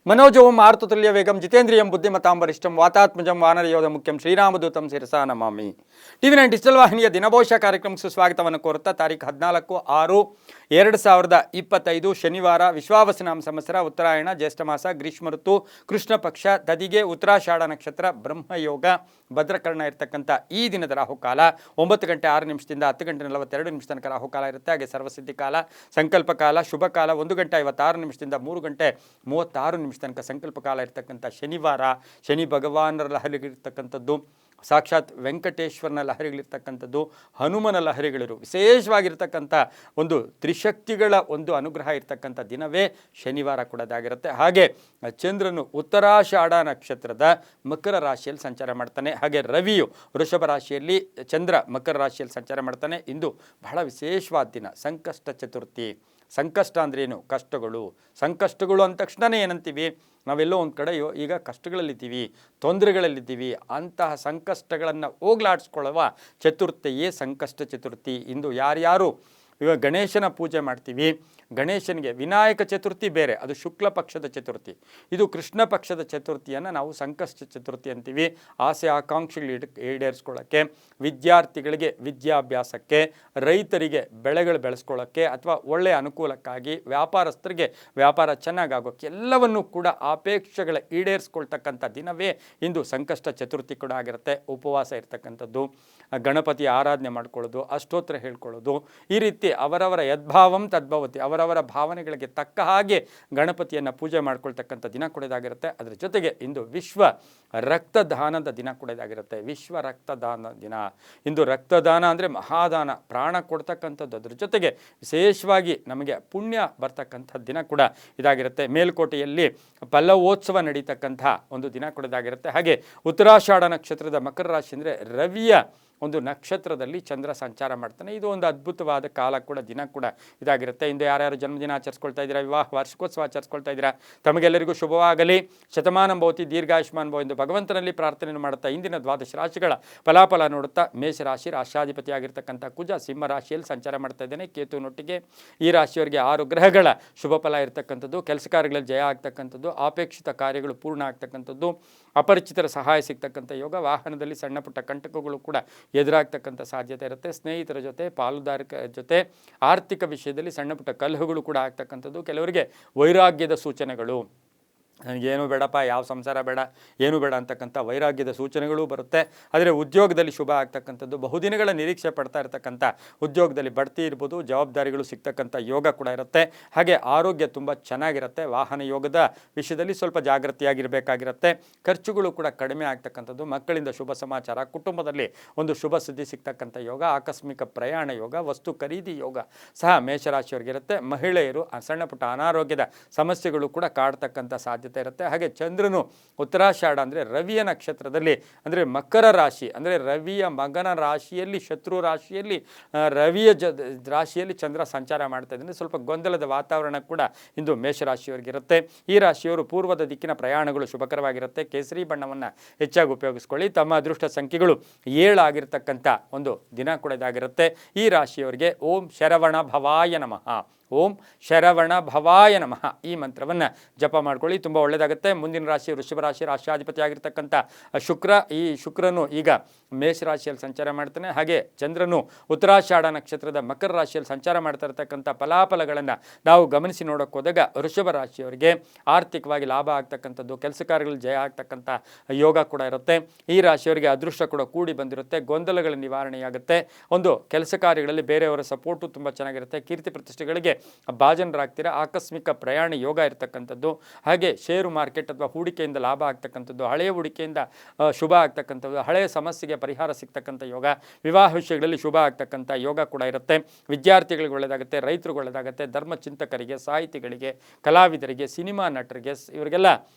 मनोजवं आर्ततुल्य वेगं जितेन्द्रियं बुद्धिमतां वरिष्ठं वातात्मजं वानरयोಧ ಮುಖ್ಯಂ ಶ್ರೀರಾಮದೂತಂ ಶಿರಸಾ ನಮಾಮಿ. TV9 digital ವಾಹಿನಿಯ ದಿನಭವಿಷ್ಯ ಕಾರ್ಯಕ್ರಮಕ್ಕೆ ಸುಸ್ವಾಗತವನ್ನು ಕೋರುತ್ತಾ ತಾರೀಖು 14/6/2025 ಶನಿವಾರ ವಿಶ್ವಾವಸುನಾಮ ಸಂವತ್ಸರ ಉತ್ತರಾಯಣ ಜ್ಯೇಷ್ಠ ಮಾಸ ಗ್ರೀಷ್ಮ ಋತು ಕೃಷ್ಣ ಪಕ್ಷ ದದಿಗೆ ಉತ್ತರಾಷಾಢ ನಕ್ಷತ್ರ ಬ್ರಹ್ಮಯೋಗ ಭದ್ರಕರ್ಣ ಇರತಕ್ಕಂಥ ಈ ದಿನದ ರಾಹುಕಾಲ 9 ಗಂಟೆ 6 ನಿಮಿಷದಿಂದ 10 ಗಂಟೆ 42 ನಿಮಿಷ ತನಕ ರಾಹುಕಾಲ ಇರುತ್ತೆ. ಹಾಗೆ ಸರ್ವಸಿದ್ಧಿ ಕಾಲ, ಸಂಕಲ್ಪ ಕಾಲ, ಶುಭ ಕಾಲ 1 ಗಂಟೆ 56 ನಿಮಿಷದಿಂದ 3 ಗಂಟೆ 36 ನಿಮಿಷ ತನಕ ಸಂಕಲ್ಪ ಕಾಲ ಇರತಕ್ಕಂಥ ಶನಿವಾರ. ಶನಿ ಭಗವಾನರ ಲಹರಿಗಳಿರ್ತಕ್ಕಂಥದ್ದು, ಸಾಕ್ಷಾತ್ ವೆಂಕಟೇಶ್ವರನ ಲಹರಿಗಳಿರ್ತಕ್ಕಂಥದ್ದು, ಹನುಮನ ಲಹರಿಗಳಿರು ವಿಶೇಷವಾಗಿರ್ತಕ್ಕಂಥ ಒಂದು ತ್ರಿಶಕ್ತಿಗಳ ಒಂದು ಅನುಗ್ರಹ ಇರ್ತಕ್ಕಂಥ ದಿನವೇ ಶನಿವಾರ ಕೂಡದಾಗಿರುತ್ತೆ. ಹಾಗೆ ಚಂದ್ರನು ಉತ್ತರಾಷಾಢ ನಕ್ಷತ್ರದ ಮಕರ ರಾಶಿಯಲ್ಲಿ ಸಂಚಾರ ಮಾಡ್ತಾನೆ. ಹಾಗೆ ರವಿಯು ವೃಷಭ ರಾಶಿಯಲ್ಲಿ, ಚಂದ್ರ ಮಕರ ರಾಶಿಯಲ್ಲಿ ಸಂಚಾರ ಮಾಡ್ತಾನೆ. ಇಂದು ಬಹಳ ವಿಶೇಷವಾದ ದಿನ, ಸಂಕಷ್ಟ ಚತುರ್ಥಿ. ಸಂಕಷ್ಟ ಅಂದ್ರೇನು? ಕಷ್ಟಗಳು. ಸಂಕಷ್ಟಗಳು ಅಂದ ತಕ್ಷಣವೇ ಏನಂತೀವಿ? ನಾವೆಲ್ಲೋ ಒಂದು ಕಡೆ ಈಗ ಕಷ್ಟಗಳಲ್ಲಿದ್ದೀವಿ, ತೊಂದರೆಗಳಲ್ಲಿದ್ದೀವಿ. ಅಂತಹ ಸಂಕಷ್ಟಗಳನ್ನು ಹೋಗ್ಲಾಡಿಸ್ಕೊಳ್ಳುವ ಚತುರ್ಥಿಯೇ ಸಂಕಷ್ಟ ಚತುರ್ಥಿ. ಇಂದು ಯಾರ್ಯಾರು ಇವಾಗ ಗಣೇಶನ ಪೂಜೆ ಮಾಡ್ತೀವಿ, ಗಣೇಶನಿಗೆ ವಿನಾಯಕ ಚತುರ್ಥಿ ಬೇರೆ, ಅದು ಶುಕ್ಲ ಪಕ್ಷದ ಚತುರ್ಥಿ. ಇದು ಕೃಷ್ಣ ಪಕ್ಷದ ಚತುರ್ಥಿಯನ್ನು ನಾವು ಸಂಕಷ್ಟ ಚತುರ್ಥಿ ಅಂತೀವಿ. ಆಸೆ ಆಕಾಂಕ್ಷೆಗಳು ಈಡೇರಿಸ್ಕೊಳ್ಳೋಕ್ಕೆ, ವಿದ್ಯಾರ್ಥಿಗಳಿಗೆ ವಿದ್ಯಾಭ್ಯಾಸಕ್ಕೆ, ರೈತರಿಗೆ ಬೆಳೆಗಳು ಬೆಳೆಸ್ಕೊಳ್ಳೋಕ್ಕೆ ಅಥವಾ ಒಳ್ಳೆಯ ಅನುಕೂಲಕ್ಕಾಗಿ, ವ್ಯಾಪಾರಸ್ಥರಿಗೆ ವ್ಯಾಪಾರ ಚೆನ್ನಾಗಾಗೋಕ್ಕೆ, ಎಲ್ಲವನ್ನೂ ಕೂಡ ಅಪೇಕ್ಷೆಗಳ ಈಡೇರಿಸ್ಕೊಳ್ತಕ್ಕಂಥ ದಿನವೇ ಇಂದು ಸಂಕಷ್ಟ ಚತುರ್ಥಿ ಕೂಡ ಆಗಿರುತ್ತೆ. ಉಪವಾಸ ಇರ್ತಕ್ಕಂಥದ್ದು, ಗಣಪತಿ ಆರಾಧನೆ ಮಾಡ್ಕೊಳ್ಳೋದು, ಅಷ್ಟೋತ್ರ ಹೇಳ್ಕೊಳ್ಳೋದು, ಈ ರೀತಿ ಅವರವರ ಯದ್ಭಾವಂ ತದ್ಭವತಿ, ಅವರವರ ಭಾವನೆಗಳಿಗೆ ತಕ್ಕ ಹಾಗೆ ಗಣಪತಿಯನ್ನು ಪೂಜೆ ಮಾಡ್ಕೊಳ್ತಕ್ಕಂಥ ದಿನ ಕೂಡದಾಗಿರುತ್ತೆ. ಅದರ ಜೊತೆಗೆ ಇಂದು ವಿಶ್ವ ರಕ್ತದಾನದ ದಿನ ಕೂಡದಾಗಿರುತ್ತೆ. ವಿಶ್ವ ರಕ್ತದಾನ ದಿನ. ಇಂದು ರಕ್ತದಾನ ಅಂದರೆ ಮಹಾದಾನ, ಪ್ರಾಣ ಕೊಡ್ತಕ್ಕಂಥದ್ದು. ಅದ್ರ ಜೊತೆಗೆ ವಿಶೇಷವಾಗಿ ನಮಗೆ ಪುಣ್ಯ ಬರ್ತಕ್ಕಂಥ ದಿನ ಕೂಡ ಇದಾಗಿರುತ್ತೆ. ಮೇಲ್ಕೋಟೆಯಲ್ಲಿ ಪಲ್ಲವೋತ್ಸವ ನಡೀತಕ್ಕಂಥ ಒಂದು ದಿನ ಕೂಡದಾಗಿರುತ್ತೆ. ಹಾಗೆ ಉತ್ತರಾಷಾಢ ನಕ್ಷತ್ರದ ಮಕರ ರಾಶಿ ಅಂದರೆ ರವಿಯ ಒಂದು ನಕ್ಷತ್ರದಲ್ಲಿ ಚಂದ್ರ ಸಂಚಾರ ಮಾಡ್ತಾನೆ. ಇದು ಒಂದು ಅದ್ಭುತವಾದ ಕಾಲ ಕೂಡ, ದಿನ ಕೂಡ ಇದಾಗಿರುತ್ತೆ. ಇಂದು ಯಾರ್ಯಾರು ಜನ್ಮದಿನ ಆಚರಿಸ್ಕೊಳ್ತಾ ಇದ್ದೀರಾ, ವಿವಾಹ ವಾರ್ಷಿಕೋತ್ಸವ ಆಚರಿಸ್ಕೊಳ್ತಾ ಇದ್ದೀರಾ, ತಮಗೆಲ್ಲರಿಗೂ ಶುಭವಾಗಲಿ. ಶತಮಾನಂ ಭವತಿ ದೀರ್ಘಾಯುಷ್ಮಾನ್ ಭವ ಎಂದು ಭಗವಂತನಲ್ಲಿ ಪ್ರಾರ್ಥನೆ ಮಾಡುತ್ತಾ ಇಂದಿನ ದ್ವಾದಶ ರಾಶಿಗಳ ಫಲಾಫಲ ನೋಡುತ್ತಾ, ಮೇಷರಾಶಿ ರಾಶಾಧಿಪತಿ ಆಗಿರ್ತಕ್ಕಂಥ ಕುಜ ಸಿಂಹ ರಾಶಿಯಲ್ಲಿ ಸಂಚಾರ ಮಾಡ್ತಾ ಇದ್ದೇನೆ ಕೇತುನೊಟ್ಟಿಗೆ. ಈ ರಾಶಿಯವರಿಗೆ 6 ಗ್ರಹಗಳ ಶುಭ ಫಲ ಇರತಕ್ಕಂಥದ್ದು, ಕೆಲಸ ಕಾರ್ಯಗಳಲ್ಲಿ ಜಯ ಆಗ್ತಕ್ಕಂಥದ್ದು, ಅಪೇಕ್ಷಿತ ಕಾರ್ಯಗಳು ಪೂರ್ಣ ಆಗ್ತಕ್ಕಂಥದ್ದು, ಅಪರಿಚಿತರ ಸಹಾಯ ಸಿಗ್ತಕ್ಕಂಥ ಯೋಗ, ವಾಹನದಲ್ಲಿ ಸಣ್ಣ ಪುಟ್ಟ ಕಂಟಕಗಳು ಕೂಡ ಎದುರಾಗ್ತಕ್ಕಂಥ ಸಾಧ್ಯತೆ ಇರುತ್ತೆ. ಸ್ನೇಹಿತರ ಜೊತೆ, ಪಾಲುದಾರಿಕ ಜೊತೆ ಆರ್ಥಿಕ ವಿಷಯದಲ್ಲಿ ಸಣ್ಣ ಪುಟ್ಟ ಕಲಹಗಳು ಕೂಡ ಆಗ್ತಕ್ಕಂಥದ್ದು. ಕೆಲವರಿಗೆ ವೈರಾಗ್ಯದ ಸೂಚನೆಗಳು, ನನಗೇನು ಬೇಡಪ್ಪ, ಯಾವ ಸಂಸಾರ ಬೇಡ, ಏನು ಬೇಡ ಅಂತಕ್ಕಂಥ ವೈರಾಗ್ಯದ ಸೂಚನೆಗಳು ಬರುತ್ತೆ. ಆದರೆ ಉದ್ಯೋಗದಲ್ಲಿ ಶುಭ ಆಗ್ತಕ್ಕಂಥದ್ದು, ಬಹುದಿನಗಳ ನಿರೀಕ್ಷೆ ಪಡ್ತಾ ಇರತಕ್ಕಂಥ ಉದ್ಯೋಗದಲ್ಲಿ ಬಡ್ತಿ ಇರ್ಬೋದು, ಜವಾಬ್ದಾರಿಗಳು ಸಿಗ್ತಕ್ಕಂಥ ಯೋಗ ಕೂಡ ಇರುತ್ತೆ. ಹಾಗೆ ಆರೋಗ್ಯ ತುಂಬ ಚೆನ್ನಾಗಿರುತ್ತೆ. ವಾಹನ ಯೋಗದ ವಿಷಯದಲ್ಲಿ ಸ್ವಲ್ಪ ಜಾಗೃತಿಯಾಗಿರಬೇಕಾಗಿರುತ್ತೆ. ಖರ್ಚುಗಳು ಕೂಡ ಕಡಿಮೆ ಆಗ್ತಕ್ಕಂಥದ್ದು, ಮಕ್ಕಳಿಂದ ಶುಭ ಸಮಾಚಾರ, ಕುಟುಂಬದಲ್ಲಿ ಒಂದು ಶುಭ ಸುದ್ದಿ ಸಿಗ್ತಕ್ಕಂಥ ಯೋಗ, ಆಕಸ್ಮಿಕ ಪ್ರಯಾಣ ಯೋಗ, ವಸ್ತು ಖರೀದಿ ಯೋಗ ಸಹ ಮೇಷರಾಶಿಯವರಿಗಿರುತ್ತೆ. ಮಹಿಳೆಯರು ಸಣ್ಣ ಪುಟ್ಟ ಅನಾರೋಗ್ಯದ ಸಮಸ್ಯೆಗಳು ಕೂಡ ಕಾಡ್ತಕ್ಕಂಥ ಸಾಧ್ಯತೆ ಇರುತ್ತೆ. ಹಾಗೆ ಚಂದ್ರನು ಉತ್ತರಾಷಾಢ ಅಂದರೆ ರವಿಯ ನಕ್ಷತ್ರದಲ್ಲಿ, ಅಂದರೆ ಮಕರ ರಾಶಿ ಅಂದರೆ ರವಿಯ ಮಗನ ರಾಶಿಯಲ್ಲಿ, ಶತ್ರು ರಾಶಿಯಲ್ಲಿ, ರವಿಯ ರಾಶಿಯಲ್ಲಿ ಚಂದ್ರ ಸಂಚಾರ ಮಾಡ್ತಾ ಇದ್ದರೆ ಸ್ವಲ್ಪ ಗೊಂದಲದ ವಾತಾವರಣ ಕೂಡ ಇಂದು ಮೇಷರಾಶಿಯವರಿಗಿರುತ್ತೆ. ಈ ರಾಶಿಯವರು ಪೂರ್ವದ ದಿಕ್ಕಿನ ಪ್ರಯಾಣಗಳು ಶುಭಕರವಾಗಿರುತ್ತೆ. ಕೇಸರಿ ಬಣ್ಣವನ್ನು ಹೆಚ್ಚಾಗಿ ಉಪಯೋಗಿಸ್ಕೊಳ್ಳಿ. ತಮ್ಮ ಅದೃಷ್ಟ ಸಂಖ್ಯೆಗಳು 7 ಆಗಿರ್ತಕ್ಕಂಥ ಒಂದು ದಿನ ಕೂಡ ಇದಾಗಿರುತ್ತೆ. ಈ ರಾಶಿಯವರಿಗೆ ಓಂ ಶರವಣ ಭವಾಯ ನಮಃ, ಓಂ ಶರವಣ ಭವಾಯ ನಮಃ ಈ ಮಂತ್ರವನ್ನು ಜಪ ಮಾಡ್ಕೊಳ್ಳಿ, ತುಂಬ ಒಳ್ಳೆಯದಾಗುತ್ತೆ. ಮುಂದಿನ ರಾಶಿ ವೃಷಭ ರಾಶಿ, ರಾಶಾಧಿಪತಿ ಆಗಿರ್ತಕ್ಕಂಥ ಶುಕ್ರ. ಈ ಶುಕ್ರನು ಈಗ ಮೇಷರಾಶಿಯಲ್ಲಿ ಸಂಚಾರ ಮಾಡ್ತಾನೆ. ಹಾಗೆ ಚಂದ್ರನು ಉತ್ತರಾಷಾಢ ನಕ್ಷತ್ರದ ಮಕರ ರಾಶಿಯಲ್ಲಿ ಸಂಚಾರ ಮಾಡ್ತಾ ಇರತಕ್ಕಂಥ ಫಲಾಫಲಗಳನ್ನು ನಾವು ಗಮನಿಸಿ ನೋಡೋಕೆ ಹೋದಾಗ, ವೃಷಭ ರಾಶಿಯವರಿಗೆ ಆರ್ಥಿಕವಾಗಿ ಲಾಭ ಆಗ್ತಕ್ಕಂಥದ್ದು, ಕೆಲಸ ಕಾರ್ಯಗಳಲ್ಲಿ ಜಯ ಆಗ್ತಕ್ಕಂಥ ಯೋಗ ಕೂಡ ಇರುತ್ತೆ. ಈ ರಾಶಿಯವರಿಗೆ ಅದೃಷ್ಟ ಕೂಡ ಕೂಡಿ ಬಂದಿರುತ್ತೆ. ಗೊಂದಲಗಳ ನಿವಾರಣೆಯಾಗುತ್ತೆ. ಒಂದು ಕೆಲಸ ಕಾರ್ಯಗಳಲ್ಲಿ ಬೇರೆಯವರ ಸಪೋರ್ಟು ತುಂಬ ಚೆನ್ನಾಗಿರುತ್ತೆ. ಕೀರ್ತಿ ಪ್ರತಿಷ್ಠೆಗಳಿಗೆ ಭಾಜನರಾಗ್ತೀರಾ. ಆಕಸ್ಮಿಕ ಪ್ರಯಾಣ ಯೋಗ ಇರತಕ್ಕಂಥದ್ದು. ಹಾಗೆ ಷೇರು ಮಾರ್ಕೆಟ್ ಅಥವಾ ಹೂಡಿಕೆಯಿಂದ ಲಾಭ ಆಗ್ತಕ್ಕಂಥದ್ದು, ಹಳೆಯ ಹೂಡಿಕೆಯಿಂದ ಶುಭ ಆಗ್ತಕ್ಕಂಥದ್ದು, ಹಳೆಯ ಸಮಸ್ಯೆಗೆ ಪರಿಹಾರ ಸಿಗ್ತಕ್ಕಂಥ ಯೋಗ, ವಿವಾಹ ವಿಷಯಗಳಲ್ಲಿ ಶುಭ ಆಗ್ತಕ್ಕಂಥ ಯೋಗ ಕೂಡ ಇರುತ್ತೆ. ವಿದ್ಯಾರ್ಥಿಗಳಿಗೆ ಒಳ್ಳೆಯದಾಗುತ್ತೆ, ರೈತರಿಗೆ ಒಳ್ಳೆಯದಾಗುತ್ತೆ, ಧರ್ಮಚಿಂತಕರಿಗೆ, ಸಾಹಿತಿಗಳಿಗೆ, ಕಲಾವಿದರಿಗೆ, ಸಿನಿಮಾ ನಟರಿಗೆ, ಇವರಿಗೆಲ್ಲ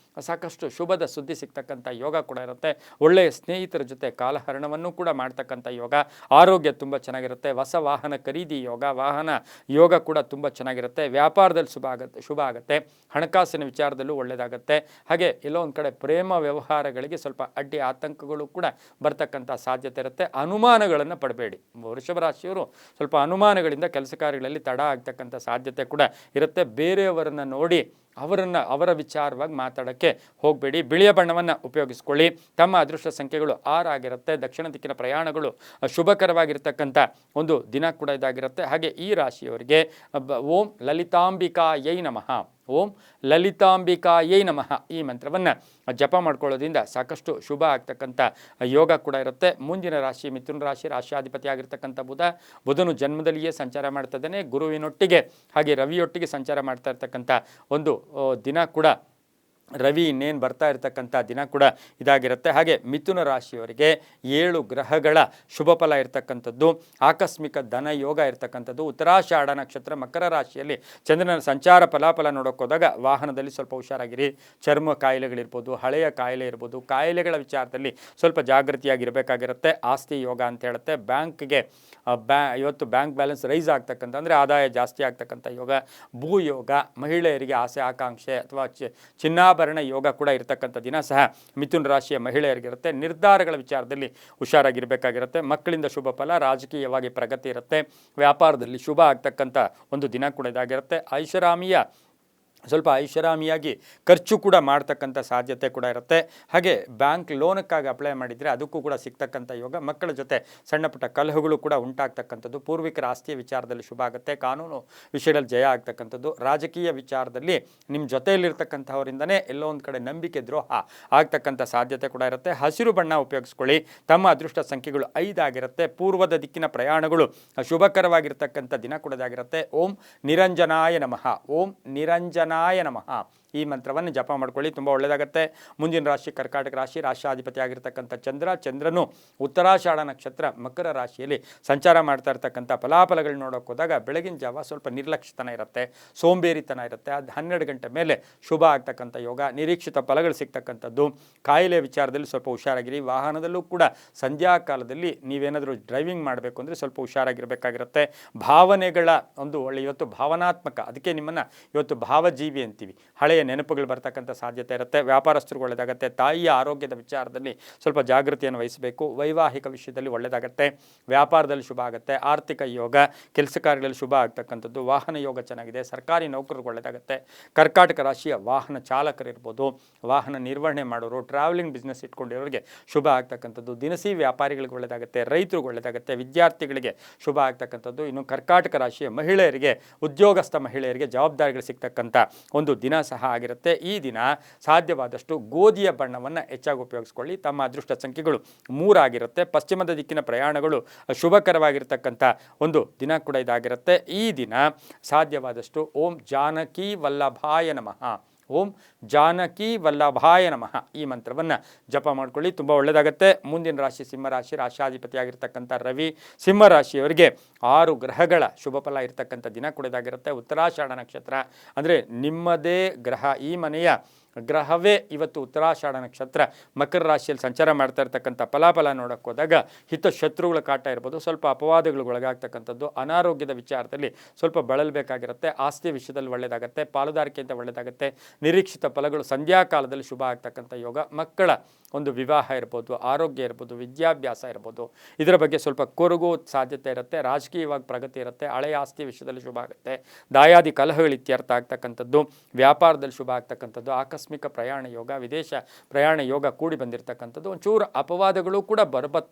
ಸಾಕಷ್ಟು ಶುಭದ ಸುದ್ದಿ ಸಿಗ್ತಕ್ಕಂಥ ಯೋಗ ಕೂಡ ಇರುತ್ತೆ. ಒಳ್ಳೆಯ ಸ್ನೇಹಿತರ ಜೊತೆ ಕಾಲಹರಣವನ್ನು ಕೂಡ ಮಾಡ್ತಕ್ಕಂಥ ಯೋಗ. ಆರೋಗ್ಯ ತುಂಬ ಚೆನ್ನಾಗಿರುತ್ತೆ. ಹೊಸ ವಾಹನ ಖರೀದಿ ಯೋಗ, ವಾಹನ ಯೋಗ ಕೂಡ ತುಂಬ ಚೆನ್ನಾಗಿರುತ್ತೆ. ವ್ಯಾಪಾರದಲ್ಲಿ ಶುಭ ಆಗುತ್ತೆ. ಹಣಕಾಸಿನ ವಿಚಾರದಲ್ಲೂ ಒಳ್ಳೆಯದಾಗುತ್ತೆ. ಹಾಗೆ ಎಲ್ಲೋ ಒಂದು ಕಡೆ ಪ್ರೇಮ ವ್ಯವಹಾರಗಳಿಗೆ ಸ್ವಲ್ಪ ಅಡ್ಡಿ ಆತಂಕಗಳು ಕೂಡ ಬರ್ತಕ್ಕಂಥ ಸಾಧ್ಯತೆ ಇರುತ್ತೆ. ಅನುಮಾನಗಳನ್ನು ಪಡಬೇಡಿ. ವೃಷಭ ರಾಶಿಯವರು ಸ್ವಲ್ಪ ಅನುಮಾನಗಳಿಂದ ಕೆಲಸ ಕಾರ್ಯಗಳಲ್ಲಿ ತಡ ಆಗ್ತಕ್ಕಂಥ ಸಾಧ್ಯತೆ ಕೂಡ ಇರುತ್ತೆ. ಬೇರೆಯವರನ್ನು ನೋಡಿ ಅವರ ವಿಚಾರವಾಗಿ ಮಾತಾಡೋಕ್ಕೆ ಹೋಗಬೇಡಿ. ಬಿಳಿಯ ಬಣ್ಣವನ್ನು ಉಪಯೋಗಿಸ್ಕೊಳ್ಳಿ. ತಮ್ಮ ಅದೃಷ್ಟ ಸಂಖ್ಯೆಗಳು 6 ಆಗಿರುತ್ತೆ. ದಕ್ಷಿಣ ದಿಕ್ಕಿನ ಪ್ರಯಾಣಗಳು ಶುಭಕರವಾಗಿರ್ತಕ್ಕಂಥ ಒಂದು ದಿನ ಕೂಡ ಇದಾಗಿರುತ್ತೆ. ಹಾಗೆ ಈ ರಾಶಿಯವರಿಗೆ ಓಂ ಲಲಿತಾಂಬಿಕಾಯೈ ನಮಃ, ಓಂ ಲಲಿತಾಂಬಿಕಾಯೈ ನಮಃ ಈ ಮಂತ್ರವನ್ನು ಜಪ ಮಾಡ್ಕೊಳ್ಳೋದ್ರಿಂದ ಸಾಕಷ್ಟು ಶುಭ ಆಗ್ತಕ್ಕಂಥ ಯೋಗ ಕೂಡ ಇರುತ್ತೆ. ಮುಂದಿನ ರಾಶಿ ಮಿಥುನ ರಾಶಿ. ರಾಶಿಯಾಧಿಪತಿ ಆಗಿರ್ತಕ್ಕಂಥ ಬುಧನು ಜನ್ಮದಲ್ಲಿಯೇ ಸಂಚಾರ ಮಾಡ್ತಾ ಇದ್ದಾನೆ. ಗುರುವಿನೊಟ್ಟಿಗೆ ಹಾಗೆ ರವಿಯೊಟ್ಟಿಗೆ ಸಂಚಾರ ಮಾಡ್ತಾ ಇರ್ತಕ್ಕಂಥ ಒಂದು ದಿನ ಕೂಡ, ರವಿ ಇನ್ನೇನು ಬರ್ತಾ ಇರತಕ್ಕಂಥ ದಿನ ಕೂಡ ಇದಾಗಿರುತ್ತೆ. ಹಾಗೆ ಮಿಥುನ ರಾಶಿಯವರಿಗೆ 7 ಗ್ರಹಗಳ ಶುಭ ಫಲ ಇರತಕ್ಕಂಥದ್ದು, ಆಕಸ್ಮಿಕ ಧನ ಯೋಗ ಇರತಕ್ಕಂಥದ್ದು. ಉತ್ತರಾಷಾಢ ನಕ್ಷತ್ರ ಮಕರ ರಾಶಿಯಲ್ಲಿ ಚಂದ್ರನ ಸಂಚಾರ ಫಲಾಫಲ ನೋಡೋಕೆ ಹೋದಾಗ ವಾಹನದಲ್ಲಿ ಸ್ವಲ್ಪ ಹುಷಾರಾಗಿರಿ. ಚರ್ಮ ಕಾಯಿಲೆಗಳಿರ್ಬೋದು, ಹಳೆಯ ಕಾಯಿಲೆ ಇರ್ಬೋದು, ಕಾಯಿಲೆಗಳ ವಿಚಾರದಲ್ಲಿ ಸ್ವಲ್ಪ ಜಾಗೃತಿಯಾಗಿರಬೇಕಾಗಿರುತ್ತೆ. ಆಸ್ತಿ ಯೋಗ ಅಂತ ಹೇಳುತ್ತೆ. ಬ್ಯಾಂಕ್ಗೆ ಇವತ್ತು ಬ್ಯಾಂಕ್ ಬ್ಯಾಲೆನ್ಸ್ ರೈಸ್ ಆಗ್ತಕ್ಕಂಥ ಅಂದರೆ ಆದಾಯ ಜಾಸ್ತಿ ಆಗ್ತಕ್ಕಂಥ ಯೋಗ. ಭೂಯೋಗ, ಮಹಿಳೆಯರಿಗೆ ಆಸೆ ಆಕಾಂಕ್ಷೆ ಅಥವಾ ಚಿನ್ನಾಭರಣ ಯೋಗ ಕೂಡ ಇರತಕ್ಕಂಥ ದಿನ ಸಹ ಮಿಥುನ ರಾಶಿಯ ಮಹಿಳೆಯರಿಗಿರುತ್ತೆ. ನಿರ್ಧಾರಗಳ ವಿಚಾರದಲ್ಲಿ ಹುಷಾರಾಗಿರಬೇಕಾಗಿರುತ್ತೆ. ಮಕ್ಕಳಿಂದ ಶುಭ ಫಲ, ರಾಜಕೀಯವಾಗಿ ಪ್ರಗತಿ ಇರುತ್ತೆ. ವ್ಯಾಪಾರದಲ್ಲಿ ಶುಭ ಆಗ್ತಕ್ಕಂಥ ಒಂದು ದಿನ ಕೂಡ ಇದಾಗಿರುತ್ತೆ. ಸ್ವಲ್ಪ ಐಷಾರಾಮಿಯಾಗಿ ಖರ್ಚು ಕೂಡ ಮಾಡ್ತಕ್ಕಂಥ ಸಾಧ್ಯತೆ ಕೂಡ ಇರುತ್ತೆ. ಹಾಗೆ ಬ್ಯಾಂಕ್ ಲೋನಕ್ಕಾಗಿ ಅಪ್ಲೈ ಮಾಡಿದರೆ ಅದಕ್ಕೂ ಕೂಡ ಸಿಗ್ತಕ್ಕಂಥ ಯೋಗ. ಮಕ್ಕಳ ಜೊತೆ ಸಣ್ಣ ಪುಟ್ಟ ಕಲಹಗಳು ಕೂಡ ಉಂಟಾಗ್ತಕ್ಕಂಥದ್ದು. ಪೂರ್ವಿಕರ ಆಸ್ತಿಯ ವಿಚಾರದಲ್ಲಿ ಶುಭ ಆಗುತ್ತೆ. ಕಾನೂನು ವಿಷಯದಲ್ಲಿ ಜಯ ಆಗ್ತಕ್ಕಂಥದ್ದು. ರಾಜಕೀಯ ವಿಚಾರದಲ್ಲಿ ನಿಮ್ಮ ಜೊತೆಯಲ್ಲಿರ್ತಕ್ಕಂಥವರಿಂದನೇ ಎಲ್ಲೋ ಒಂದು ಕಡೆ ನಂಬಿಕೆ ದ್ರೋಹ ಆಗ್ತಕ್ಕಂಥ ಸಾಧ್ಯತೆ ಕೂಡ ಇರುತ್ತೆ. ಹಸಿರು ಬಣ್ಣ ಉಪಯೋಗಿಸ್ಕೊಳ್ಳಿ. ತಮ್ಮ ಅದೃಷ್ಟ ಸಂಖ್ಯೆಗಳು 5 ಆಗಿರುತ್ತೆ. ಪೂರ್ವದ ದಿಕ್ಕಿನ ಪ್ರಯಾಣಗಳು ಶುಭಕರವಾಗಿರ್ತಕ್ಕಂಥ ದಿನ ಕೂಡ ಇದಾಗಿರುತ್ತೆ. ಓಂ ನಿರಂಜನಾಯ ನಮಃ, ಓಂ ನಿರಂಜನಾಯ ನಮಃ ಈ ಮಂತ್ರವನ್ನು ಜಪ ಮಾಡ್ಕೊಳ್ಳಿ, ತುಂಬ ಒಳ್ಳೆಯದಾಗುತ್ತೆ. ಮುಂದಿನ ರಾಶಿ ಕರ್ಕಾಟಕ ರಾಶಿ. ರಾಶಿಯಾಧಿಪತಿ ಆಗಿರ್ತಕ್ಕಂಥ ಚಂದ್ರನು ಉತ್ತರಾಷಾಢ ನಕ್ಷತ್ರ ಮಕರ ರಾಶಿಯಲ್ಲಿ ಸಂಚಾರ ಮಾಡ್ತಾ ಇರ್ತಕ್ಕಂಥ ಫಲಾಫಲಗಳು ನೋಡೋಕೆ ಹೋದಾಗ ಬೆಳಗಿನ ಜಾವ ಸ್ವಲ್ಪ ನಿರ್ಲಕ್ಷ್ಯತನ ಇರುತ್ತೆ, ಸೋಂಬೇರಿತನ ಇರುತ್ತೆ. ಅದು 12 ಗಂಟೆ ಮೇಲೆ ಶುಭ ಆಗ್ತಕ್ಕಂಥ ಯೋಗ. ನಿರೀಕ್ಷಿತ ಫಲಗಳು ಸಿಗ್ತಕ್ಕಂಥದ್ದು. ಕಾಯಿಲೆ ವಿಚಾರದಲ್ಲಿ ಸ್ವಲ್ಪ ಹುಷಾರಾಗಿರಿ. ವಾಹನದಲ್ಲೂ ಕೂಡ ಸಂಧ್ಯಾ ಕಾಲದಲ್ಲಿ ನೀವೇನಾದರೂ ಡ್ರೈವಿಂಗ್ ಮಾಡಬೇಕು ಅಂದರೆ ಸ್ವಲ್ಪ ಹುಷಾರಾಗಿರಬೇಕಾಗಿರುತ್ತೆ. ಭಾವನೆಗಳ ಒಂದು ಒಳ್ಳೆ ಇವತ್ತು ಭಾವನಾತ್ಮಕ, ಅದಕ್ಕೆ ನಿಮ್ಮನ್ನು ಇವತ್ತು ಭಾವಜೀವಿ ಅಂತೀವಿ. ಹಳೆಯ ನೆನಪುಗಳು ಬರ್ತಕ್ಕಂಥ ಸಾಧ್ಯತೆ ಇರುತ್ತೆ. ವ್ಯಾಪಾರಸ್ಥರು ಒಳ್ಳೆಯದಾಗುತ್ತೆ. ತಾಯಿಯ ಆರೋಗ್ಯದ ವಿಚಾರದಲ್ಲಿ ಸ್ವಲ್ಪ ಜಾಗೃತಿಯನ್ನು ವಹಿಸಬೇಕು. ವೈವಾಹಿಕ ವಿಷಯದಲ್ಲಿ ಒಳ್ಳೆಯದಾಗುತ್ತೆ. ವ್ಯಾಪಾರದಲ್ಲಿ ಶುಭ ಆಗುತ್ತೆ. ಆರ್ಥಿಕ ಯೋಗ, ಕೆಲಸ ಕಾರ್ಯಗಳಲ್ಲಿ ಶುಭ ಆಗ್ತಕ್ಕಂಥದ್ದು. ವಾಹನ ಯೋಗ ಚೆನ್ನಾಗಿದೆ. ಸರ್ಕಾರಿ ನೌಕರರಿಗೆ ಒಳ್ಳೆಯದಾಗುತ್ತೆ. ಕರ್ಕಾಟಕ ರಾಶಿಯ ವಾಹನ ಚಾಲಕರಿರ್ಬೋದು, ವಾಹನ ನಿರ್ವಹಣೆ ಮಾಡೋರು, ಟ್ರಾವೆಲಿಂಗ್ ಬಿಸ್ನೆಸ್ ಇಟ್ಕೊಂಡಿರೋರಿಗೆ ಶುಭ ಆಗ್ತಕ್ಕಂಥದ್ದು. ದಿನಸಿ ವ್ಯಾಪಾರಿಗಳಿಗೆ ಒಳ್ಳೆಯದಾಗುತ್ತೆ. ರೈತರಿಗೆ ಒಳ್ಳೆಯದಾಗುತ್ತೆ. ವಿದ್ಯಾರ್ಥಿಗಳಿಗೆ ಶುಭ ಆಗ್ತಕ್ಕಂಥದ್ದು. ಇನ್ನು ಕರ್ಕಾಟಕ ರಾಶಿಯ ಮಹಿಳೆಯರಿಗೆ, ಉದ್ಯೋಗಸ್ಥ ಮಹಿಳೆಯರಿಗೆ ಜವಾಬ್ದಾರಿಗಳು ಸಿಗ್ತಕ್ಕಂಥ ಒಂದು ದಿನ ಸಹ ಆಗಿರುತ್ತೆ. ಈ ದಿನ ಸಾಧ್ಯವಾದಷ್ಟು ಗೋಧಿಯ ಬಣ್ಣವನ್ನು ಹೆಚ್ಚಾಗಿ ಉಪಯೋಗಿಸ್ಕೊಳ್ಳಿ. ತಮ್ಮ ಅದೃಷ್ಟ ಸಂಖ್ಯೆಗಳು 3 ಆಗಿರುತ್ತೆ. ಪಶ್ಚಿಮದ ದಿಕ್ಕಿನ ಪ್ರಯಾಣಗಳು ಶುಭಕರವಾಗಿರ್ತಕ್ಕಂಥ ಒಂದು ದಿನ ಕೂಡ ಇದಾಗಿರುತ್ತೆ. ಈ ದಿನ ಸಾಧ್ಯವಾದಷ್ಟು ಓಂ ಜಾನಕಿ ವಲ್ಲಭಾಯ ನಮಃ, ಓಂ ಜಾನಕಿ ವಲ್ಲಭಾಯ ನಮಃ ಈ ಮಂತ್ರವನ್ನು ಜಪ ಮಾಡ್ಕೊಳ್ಳಿ, ತುಂಬ ಒಳ್ಳೆಯದಾಗುತ್ತೆ. ಮುಂದಿನ ರಾಶಿ ಸಿಂಹರಾಶಿ. ರಾಶಿಯಾಧಿಪತಿ ಆಗಿರ್ತಕ್ಕಂಥ ರವಿ ಸಿಂಹರಾಶಿಯವರಿಗೆ 6 ಗ್ರಹಗಳ ಶುಭ ಫಲ ಇರತಕ್ಕಂಥ ದಿನ ಕೂಡ ಇದಾಗಿರುತ್ತೆ. ಉತ್ತರಾಷಾಢ ನಕ್ಷತ್ರ ಅಂದರೆ ನಿಮ್ಮದೇ ಗ್ರಹ, ಈ ಮನೆಯ ಗ್ರಹವೇ ಇವತ್ತು ಉತ್ತರಾಷಾಢ ನಕ್ಷತ್ರ ಮಕರ ರಾಶಿಯಲ್ಲಿ ಸಂಚಾರ ಮಾಡ್ತಾ ಇರ್ತಕ್ಕಂಥ ಫಲಾಫಲ ನೋಡೋಕೆ ಹೋದಾಗ ಹಿತಶತ್ರುಗಳ ಕಾಟ ಇರ್ಬೋದು, ಸ್ವಲ್ಪ ಅಪವಾದಗಳಿಗೆ ಒಳಗಾಗ್ತಕ್ಕಂಥದ್ದು. ಅನಾರೋಗ್ಯದ ವಿಚಾರದಲ್ಲಿ ಸ್ವಲ್ಪ ಬಳಲಬೇಕಾಗಿರುತ್ತೆ. ಆಸ್ತಿ ವಿಷಯದಲ್ಲಿ ಒಳ್ಳೆಯದಾಗುತ್ತೆ. ಪಾಲುದಾರಿಕೆಯಿಂದ ಒಳ್ಳೆಯದಾಗುತ್ತೆ. ನಿರೀಕ್ಷಿತ ಫಲಗಳು ಸಂಧ್ಯಾಕಾಲದಲ್ಲಿ ಶುಭ ಆಗ್ತಕ್ಕಂಥ ಯೋಗ. ಮಕ್ಕಳ ಒಂದು ವಿವಾಹ ಇರ್ಬೋದು, ಆರೋಗ್ಯ ಇರ್ಬೋದು, ವಿದ್ಯಾಭ್ಯಾಸ ಇರ್ಬೋದು, ಇದರ ಬಗ್ಗೆ ಸ್ವಲ್ಪ ಕೊರಗೋ ಸಾಧ್ಯತೆ ಇರುತ್ತೆ. ರಾಜಕೀಯವಾಗಿ ಪ್ರಗತಿ ಇರುತ್ತೆ. ಹಳೆಯ ಆಸ್ತಿ ವಿಷಯದಲ್ಲಿ ಶುಭ ಆಗುತ್ತೆ. ದಾಯಾದಿ ಕಲಹಗಳು ಇತ್ಯರ್ಥ ಆಗ್ತಕ್ಕಂಥದ್ದು. ವ್ಯಾಪಾರದಲ್ಲಿ ಶುಭ ಆಗ್ತಕ್ಕಂಥದ್ದು. ಆಕಸ್ಮಿಕ ಪ್ರಯಾಣ ಯೋಗ, ವಿದೇಶ ಪ್ರಯಾಣ ಯೋಗ ಕೂಡಿ ಬಂದಿರತಕ್ಕಂಥದ್ದು. ಒಂಚೂರು ಅಪವಾದಗಳು ಕೂಡ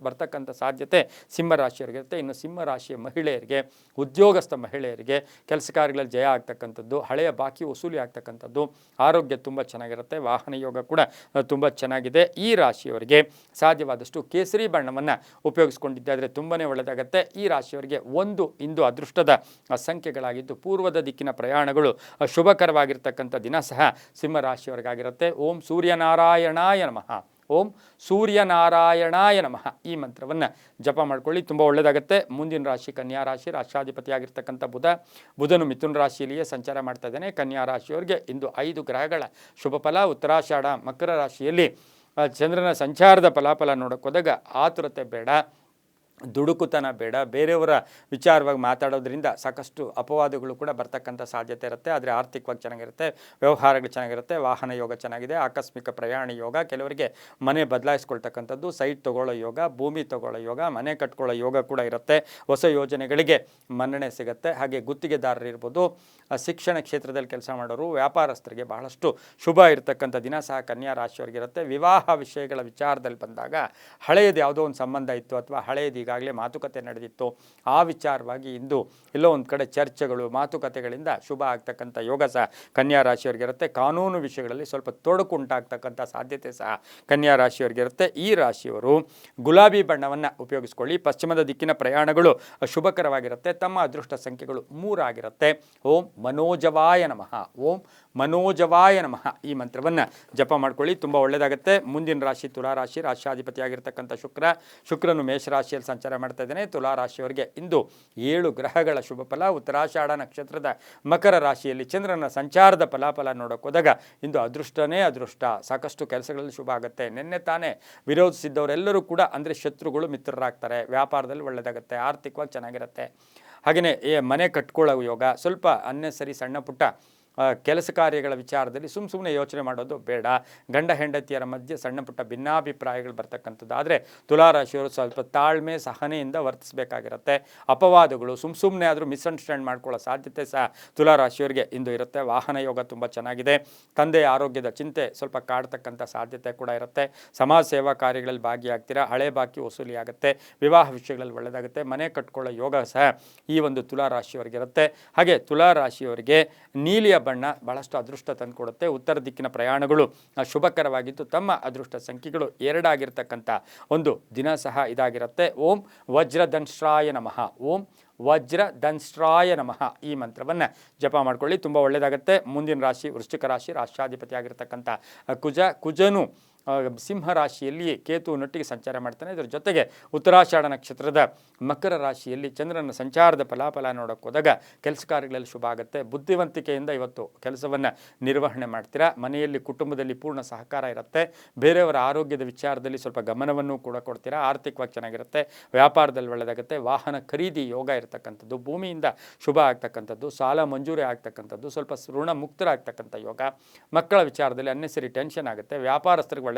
ಬರ್ತಕ್ಕಂಥ ಸಾಧ್ಯತೆ ಸಿಂಹರಾಶಿಯವರಿಗಿರುತ್ತೆ. ಇನ್ನು ಸಿಂಹರಾಶಿಯ ಮಹಿಳೆಯರಿಗೆ, ಉದ್ಯೋಗಸ್ಥ ಮಹಿಳೆಯರಿಗೆ ಕೆಲಸ ಕಾರ್ಯಗಳಲ್ಲಿ ಜಯ ಆಗ್ತಕ್ಕಂಥದ್ದು. ಹಳೆಯ ಬಾಕಿ ವಸೂಲಿ ಆಗ್ತಕ್ಕಂಥದ್ದು. ಆರೋಗ್ಯ ತುಂಬ ಚೆನ್ನಾಗಿರುತ್ತೆ. ವಾಹನ ಯೋಗ ಕೂಡ ತುಂಬ ಚೆನ್ನಾಗಿದೆ. ಈ ರಾಶಿಯವರಿಗೆ ಸಾಧ್ಯವಾದಷ್ಟು ಕೇಸರಿ ಬಣ್ಣವನ್ನು ಉಪಯೋಗಿಸ್ಕೊಂಡಿದ್ದಾದರೆ ತುಂಬಾ ಒಳ್ಳೆಯದಾಗುತ್ತೆ. ಈ ರಾಶಿಯವರಿಗೆ 1 ಇಂದು ಅದೃಷ್ಟದ ಸಂಖ್ಯೆಗಳಾಗಿದ್ದು ಪೂರ್ವದ ದಿಕ್ಕಿನ ಪ್ರಯಾಣಗಳು ಶುಭಕರವಾಗಿರ್ತಕ್ಕಂಥ ದಿನ ಸಹ ಸಿಂಹರಾಶಿಯವರಿಗಾಗಿರುತ್ತೆ. ಓಂ ಸೂರ್ಯನಾರಾಯಣಾಯ ನಮಃ, ಓಂ ಸೂರ್ಯನಾರಾಯಣಾಯ ನಮಃ ಈ ಮಂತ್ರವನ್ನು ಜಪ ಮಾಡ್ಕೊಳ್ಳಿ, ತುಂಬ ಒಳ್ಳೆಯದಾಗುತ್ತೆ. ಮುಂದಿನ ರಾಶಿ ಕನ್ಯಾ ರಾಶಿ. ರಾಶಿಯಾಧಿಪತಿಯಾಗಿರ್ತಕ್ಕಂಥ ಬುಧನು ಮಿಥುನ ರಾಶಿಯಲ್ಲಿಯೇ ಸಂಚಾರ ಮಾಡ್ತಾ ಇದ್ದಾನೆ. ಕನ್ಯಾ ರಾಶಿಯವರಿಗೆ ಇಂದು 5 ಗ್ರಹಗಳ ಶುಭ ಫಲ. ಉತ್ತರಾಷಾಢ ಮಕರ ರಾಶಿಯಲ್ಲಿ ಚಂದ್ರನ ಸಂಚಾರದ ಫಲಾಫಲ ನೋಡೋಕೆ ಹೋದಾಗ ಆತುರತೆ ಬೇಡ. ದುಡುಕುತನ ಬೇಡ, ಬೇರೆಯವರ ವಿಚಾರವಾಗಿ ಮಾತಾಡೋದ್ರಿಂದ ಸಾಕಷ್ಟು ಅಪವಾದಗಳು ಕೂಡ ಬರ್ತಕ್ಕಂಥ ಸಾಧ್ಯತೆ ಇರುತ್ತೆ. ಆದರೆ ಆರ್ಥಿಕವಾಗಿ ಚೆನ್ನಾಗಿರುತ್ತೆ, ವ್ಯವಹಾರಗಳು ಚೆನ್ನಾಗಿರುತ್ತೆ, ವಾಹನ ಯೋಗ ಚೆನ್ನಾಗಿದೆ, ಆಕಸ್ಮಿಕ ಪ್ರಯಾಣ ಯೋಗ, ಕೆಲವರಿಗೆ ಮನೆ ಬದಲಾಯಿಸ್ಕೊಳ್ತಕ್ಕಂಥದ್ದು, ಸೈಟ್ ತೊಗೊಳ್ಳೋ ಯೋಗ, ಭೂಮಿ ತೊಗೊಳ್ಳೋ ಯೋಗ, ಮನೆ ಕಟ್ಕೊಳ್ಳೋ ಯೋಗ ಕೂಡ ಇರುತ್ತೆ. ಹೊಸ ಯೋಜನೆಗಳಿಗೆ ಮನ್ನಣೆ ಸಿಗುತ್ತೆ. ಹಾಗೆ ಗುತ್ತಿಗೆದಾರರು ಇರ್ಬೋದು, ಶಿಕ್ಷಣ ಕ್ಷೇತ್ರದಲ್ಲಿ ಕೆಲಸ ಮಾಡೋರು, ವ್ಯಾಪಾರಸ್ಥರಿಗೆ ಬಹಳಷ್ಟು ಶುಭ ಇರತಕ್ಕಂಥ ದಿನ ಸಹ ಕನ್ಯಾ ರಾಶಿಯವರಿಗಿರುತ್ತೆ. ವಿವಾಹ ವಿಷಯಗಳ ವಿಚಾರದಲ್ಲಿ ಬಂದಾಗ ಹಳೆಯದು ಯಾವುದೋ ಒಂದು ಸಂಬಂಧ ಇತ್ತು ಅಥವಾ ಹಳೆಯದು ಈಗಾಗಲೇ ಮಾತುಕತೆ ನಡೆದಿತ್ತು, ಆ ವಿಚಾರವಾಗಿ ಇಂದು ಎಲ್ಲೋ ಒಂದು ಕಡೆ ಚರ್ಚೆಗಳು, ಮಾತುಕತೆಗಳಿಂದ ಶುಭ ಆಗ್ತಕ್ಕಂಥ ಯೋಗ ಸಹ ಕನ್ಯಾ ರಾಶಿಯವರಿಗಿರುತ್ತೆ. ಕಾನೂನು ವಿಷಯಗಳಲ್ಲಿ ಸ್ವಲ್ಪ ತೊಡಕು ಉಂಟಾಗ್ತಕ್ಕಂಥ ಸಾಧ್ಯತೆ ಸಹ ಕನ್ಯಾ ರಾಶಿಯವರಿಗಿರುತ್ತೆ. ಈ ರಾಶಿಯವರು ಗುಲಾಬಿ ಬಣ್ಣವನ್ನು ಉಪಯೋಗಿಸ್ಕೊಳ್ಳಿ. ಪಶ್ಚಿಮದ ದಿಕ್ಕಿನ ಪ್ರಯಾಣಗಳು ಶುಭಕರವಾಗಿರುತ್ತೆ. ತಮ್ಮ ಅದೃಷ್ಟ ಸಂಖ್ಯೆಗಳು 3 ಆಗಿರುತ್ತೆ. ಓಂ ಮನೋಜವಾಯ ನಮಃ, ಓಂ ಮನೋಜವಾಯ ನಮಃ ಈ ಮಂತ್ರವನ್ನು ಜಪ ಮಾಡ್ಕೊಳ್ಳಿ, ತುಂಬ ಒಳ್ಳೆಯದಾಗುತ್ತೆ. ಮುಂದಿನ ರಾಶಿ ತುಲಾ ರಾಶಿ, ರಾಶಿಯಾಧಿಪತಿಯಾಗಿರ್ತಕ್ಕಂಥ ಶುಕ್ರನು ಮೇಷರಾಶಿಯಲ್ಲಿ ಸಂಚಾರ ಮಾಡ್ತಾ ಇದ್ದಾನೆ. ತುಲಾ ರಾಶಿಯವರಿಗೆ ಇಂದು 7 ಗ್ರಹಗಳ ಶುಭ ಫಲ. ಉತ್ತರಾಷಾಢ ನಕ್ಷತ್ರದ ಮಕರ ರಾಶಿಯಲ್ಲಿ ಚಂದ್ರನ ಸಂಚಾರದ ಫಲಾಫಲ ನೋಡೋಕೆ ಹೋದಾಗ ಇಂದು ಅದೃಷ್ಟನೇ ಅದೃಷ್ಟ, ಸಾಕಷ್ಟು ಕೆಲಸಗಳಲ್ಲಿ ಶುಭ ಆಗುತ್ತೆ. ನಿನ್ನೆ ತಾನೇ ವಿರೋಧಿಸಿದ್ದವರೆಲ್ಲರೂ ಕೂಡ ಅಂದರೆ ಶತ್ರುಗಳು ಮಿತ್ರರಾಗ್ತಾರೆ. ವ್ಯಾಪಾರದಲ್ಲಿ ಒಳ್ಳೆಯದಾಗುತ್ತೆ, ಆರ್ಥಿಕವಾಗಿ ಚೆನ್ನಾಗಿರುತ್ತೆ. ಹಾಗೆಯೇ ಮನೆ ಕಟ್ಕೊಳ್ಳೋ ಯೋಗ, ಸ್ವಲ್ಪ ಅನ್ನೆಸರಿ ಸಣ್ಣ ಪುಟ್ಟ ಕೆಲಸ ಕಾರ್ಯಗಳ ವಿಚಾರದಲ್ಲಿ ಸುಮ್ಮನೆ ಯೋಚನೆ ಮಾಡೋದು ಬೇಡ. ಗಂಡ ಹೆಂಡತಿಯರ ಮಧ್ಯೆ ಸಣ್ಣ ಪುಟ್ಟ ಭಿನ್ನಾಭಿಪ್ರಾಯಗಳು ಬರ್ತಕ್ಕಂಥದ್ದು. ಆದರೆ ತುಲಾರಾಶಿಯವರು ಸ್ವಲ್ಪ ತಾಳ್ಮೆ ಸಹನೆಯಿಂದ ವರ್ತಿಸಬೇಕಾಗಿರುತ್ತೆ. ಅಪವಾದಗಳು ಸುಮ್ಮನೆ ಆದರೂ ಮಿಸ್ಅಂಡರ್ಸ್ಟ್ಯಾಂಡ್ ಮಾಡ್ಕೊಳ್ಳೋ ಸಾಧ್ಯತೆ ಸಹ ತುಲಾರಾಶಿಯವರಿಗೆ ಇಂದು ಇರುತ್ತೆ. ವಾಹನ ಯೋಗ ತುಂಬ ಚೆನ್ನಾಗಿದೆ. ತಂದೆಯ ಆರೋಗ್ಯದ ಚಿಂತೆ ಸ್ವಲ್ಪ ಕಾಡ್ತಕ್ಕಂಥ ಸಾಧ್ಯತೆ ಕೂಡ ಇರುತ್ತೆ. ಸಮಾಜ ಸೇವಾ ಕಾರ್ಯಗಳಲ್ಲಿ ಭಾಗಿಯಾಗ್ತೀರಾ. ಹಳೆ ಬಾಕಿ ವಸೂಲಿ ಆಗುತ್ತೆ. ವಿವಾಹ ವಿಷಯಗಳಲ್ಲಿ ಒಳ್ಳೆಯದಾಗುತ್ತೆ. ಮನೆ ಕಟ್ಕೊಳ್ಳೋ ಯೋಗ ಸಹ ಈ ಒಂದು ತುಲಾರಾಶಿಯವರಿಗಿರುತ್ತೆ. ಹಾಗೆ ತುಲಾರಾಶಿಯವರಿಗೆ ನೀಲಿಯ ಬಣ್ಣ ಬಹಳಷ್ಟು ಅದೃಷ್ಟ ತಂದುಕೊಡುತ್ತೆ. ಉತ್ತರ ದಿಕ್ಕಿನ ಪ್ರಯಾಣಗಳು ಶುಭಕರವಾಗಿದ್ದು ತಮ್ಮ ಅದೃಷ್ಟ ಸಂಖ್ಯೆಗಳು 2 ಆಗಿರ್ತಕ್ಕಂಥ ಒಂದು ದಿನ ಸಹ ಇದಾಗಿರುತ್ತೆ. ಓಂ ವಜ್ರದಂಶ್ರಾಯ ನಮಃ, ಓಂ ವಜ್ರದಂಶ್ರಾಯ ನಮಃ ಈ ಮಂತ್ರವನ್ನು ಜಪ ಮಾಡ್ಕೊಳ್ಳಿ, ತುಂಬ ಒಳ್ಳೆಯದಾಗುತ್ತೆ. ಮುಂದಿನ ರಾಶಿ ವೃಶ್ಚಿಕ ರಾಶಿ, ರಾಷ್ಟ್ರಾಧಿಪತಿಯಾಗಿರ್ತಕ್ಕಂಥ ಕುಜನು ಸಿಂಹರಾಶಿಯಲ್ಲಿ ಕೇತುವಿನೊಟ್ಟಿಗೆ ಸಂಚಾರ ಮಾಡ್ತಾನೆ. ಇದರ ಜೊತೆಗೆ ಉತ್ತರಾಷಾಢ ನಕ್ಷತ್ರದ ಮಕರ ರಾಶಿಯಲ್ಲಿ ಚಂದ್ರನ ಸಂಚಾರದ ಫಲಾಫಲ ನೋಡೋಕೆ ಹೋದಾಗ ಕೆಲಸ ಕಾರ್ಯಗಳಲ್ಲಿ ಶುಭ ಆಗುತ್ತೆ. ಬುದ್ಧಿವಂತಿಕೆಯಿಂದ ಇವತ್ತು ಕೆಲಸವನ್ನು ನಿರ್ವಹಣೆ ಮಾಡ್ತೀರಾ. ಮನೆಯಲ್ಲಿ ಕುಟುಂಬದಲ್ಲಿ ಪೂರ್ಣ ಸಹಕಾರ ಇರುತ್ತೆ. ಬೇರೆಯವರ ಆರೋಗ್ಯದ ವಿಚಾರದಲ್ಲಿ ಸ್ವಲ್ಪ ಗಮನವನ್ನು ಕೂಡ ಕೊಡ್ತೀರಾ. ಆರ್ಥಿಕವಾಗಿ ಚೆನ್ನಾಗಿರುತ್ತೆ. ವ್ಯಾಪಾರದಲ್ಲಿ ಒಳ್ಳೆಯದಾಗುತ್ತೆ. ವಾಹನ ಖರೀದಿ ಯೋಗ ಇರತಕ್ಕಂಥದ್ದು, ಭೂಮಿಯಿಂದ ಶುಭ ಆಗ್ತಕ್ಕಂಥದ್ದು, ಸಾಲ ಮಂಜೂರಿ ಆಗ್ತಕ್ಕಂಥದ್ದು, ಸ್ವಲ್ಪ ಋಣ ಮುಕ್ತರಾಗ್ತಕ್ಕಂಥ ಯೋಗ. ಮಕ್ಕಳ ವಿಚಾರದಲ್ಲಿ ಅನ್ನೆಸರಿ ಟೆನ್ಷನ್ ಆಗುತ್ತೆ. ವ್ಯಾಪಾರಸ್ಥರಿಗೆ ಒಳ್ಳೆಯದಾಗುತ್ತೆ,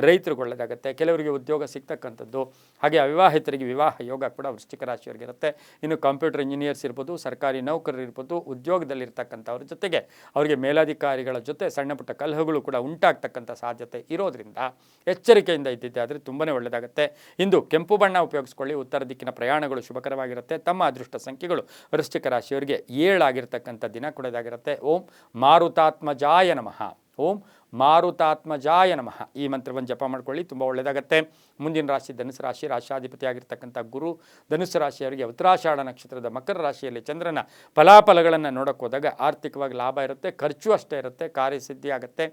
ರೈತರಿಗೆ ಒಳ್ಳೆಯದಾಗುತ್ತೆ, ಕೆಲವರಿಗೆ ಉದ್ಯೋಗ ಸಿಗ್ತಕ್ಕಂಥದ್ದು. ಹಾಗೆ ಅವಿವಾಹಿತರಿಗೆ ವಿವಾಹ ಯೋಗ ಕೂಡ ವೃಶ್ಚಿಕ ರಾಶಿಯವರಿಗಿರುತ್ತೆ. ಇನ್ನು ಕಂಪ್ಯೂಟರ್ ಇಂಜಿನಿಯರ್ಸ್ ಇರ್ಬೋದು, ಸರ್ಕಾರಿ ನೌಕರರು ಇರ್ಬೋದು, ಉದ್ಯೋಗದಲ್ಲಿರ್ತಕ್ಕಂಥವ್ರ ಜೊತೆಗೆ ಅವರಿಗೆ ಮೇಲಾಧಿಕಾರಿಗಳ ಜೊತೆ ಸಣ್ಣ ಪುಟ್ಟ ಕಲಹಗಳು ಕೂಡ ಉಂಟಾಗ್ತಕ್ಕಂಥ ಸಾಧ್ಯತೆ ಇರೋದ್ರಿಂದ ಎಚ್ಚರಿಕೆಯಿಂದ ಇದ್ದಿದ್ದೆ ಆದರೆ ತುಂಬಾ ಒಳ್ಳೆಯದಾಗುತ್ತೆ. ಇಂದು ಕೆಂಪು ಬಣ್ಣ ಉಪಯೋಗಿಸ್ಕೊಳ್ಳಿ. ಉತ್ತರ ದಿಕ್ಕಿನ ಪ್ರಯಾಣಗಳು ಶುಭಕರವಾಗಿರುತ್ತೆ. ತಮ್ಮ ಅದೃಷ್ಟ ಸಂಖ್ಯೆಗಳು ವೃಶ್ಚಿಕ ರಾಶಿಯವರಿಗೆ 7 ಆಗಿರ್ತಕ್ಕಂಥ ದಿನ ಕೂಡದಾಗಿರುತ್ತೆ. ಓಂ ಮಾರುತಾತ್ಮಜಾಯ ನಮಃ, ಓಂ ಮಾರುತಾತ್ಮಜಾಯ ನಮಃ ಈ ಮಂತ್ರವನ್ನು ಜಪ ಮಾಡ್ಕೊಳ್ಳಿ, ತುಂಬ ಒಳ್ಳೆಯದಾಗುತ್ತೆ. ಮುಂದಿನ ರಾಶಿ ಧನುಸು ರಾಶಿ, ರಾಷ್ಟ್ರಾಧಿಪತಿಯಾಗಿರ್ತಕ್ಕಂಥ ಗುರು ಧನುಸು ರಾಶಿಯವರಿಗೆ ಉತ್ತರಾಷಾಢ ನಕ್ಷತ್ರದ ಮಕರ ರಾಶಿಯಲ್ಲಿ ಚಂದ್ರನ ಫಲಾಫಲಗಳನ್ನು ನೋಡೋಕೆ ಹೋದಾಗ ಆರ್ಥಿಕವಾಗಿ ಲಾಭ ಇರುತ್ತೆ, ಖರ್ಚು ಅಷ್ಟೇ ಇರುತ್ತೆ, ಕಾರ್ಯಸಿದ್ಧಿ ಆಗುತ್ತೆ.